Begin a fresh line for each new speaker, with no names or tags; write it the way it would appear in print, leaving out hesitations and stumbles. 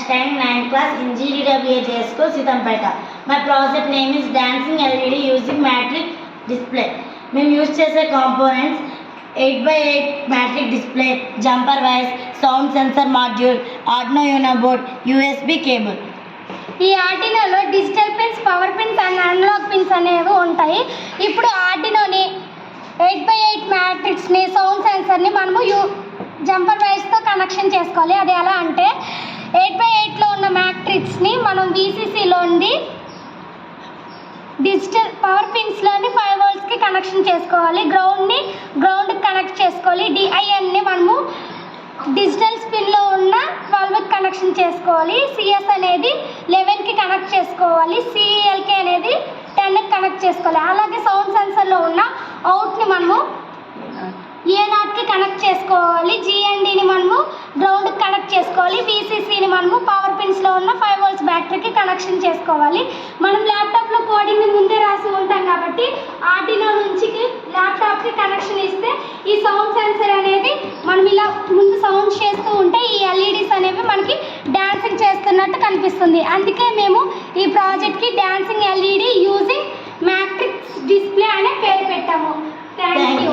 studying 9th class in GDWHS School, Sitampeta. My project name is Dancing LED using matrix display. మేము use చేసే components 8x8 matrix display, jumper wires, sound sensor module, Arduino Uno board, USB cable.
ఈ ఆర్డినోలో digital pins, power pins and analog pins అనేవి ఉంటాయి. ఇప్పుడు ఆర్డినోని 8x8 మ్యాట్రిక్స్ని, sound సెన్సర్ని మనము jumper వైర్స్తో connection చేసుకోవాలి. అది ఎలా అంటే 8x8లో ఉన్న మ్యాట్రిక్స్ని మనం VCCలోని డిజిటల్ పవర్ పిన్స్లోని 5 voltsకి కనెక్షన్ చేసుకోవాలి. గ్రౌండ్కి కనెక్ట్ చేసుకోవాలి. DINని మనము డిజిటల్ స్పిన్లో ఉన్న 12కి కనెక్షన్ చేసుకోవాలి. CS అనేది 11కి కనెక్ట్ చేసుకోవాలి. CLK అనేది 10కి కనెక్ట్ చేసుకోవాలి. అలాగే సౌండ్ సెన్సర్లో ఉన్న అవుట్ని మనము A0కి కనెక్ట్ చేసుకోవాలి. GNDని మనము గ్రౌండ్కి కనెక్ట్ చేసుకోవాలి. VCCని మనము పవర్ పిన్స్లో ఉన్న 5 volts బ్యాటరీకి కనెక్షన్ చేసుకోవాలి. మనం ల్యాప్టాప్లో కోడింగ్ని ముందే రాసి ఉంటాం కాబట్టి ఆర్డినో నుంచి ల్యాప్టాప్కి కనెక్షన్ ఇస్తే ఈ సౌండ్ సెన్సర్ అనేది మనం ఇలా ముందు సౌండ్ చేస్తూ ఉంటే ఈ LEDs అనేవి మనకి డాన్సింగ్ చేస్తున్నట్టు కనిపిస్తుంది. అందుకే మేము ఈ ప్రాజెక్ట్కి dancing LED using matrix display అనే పేరు పెట్టాము. Thank you.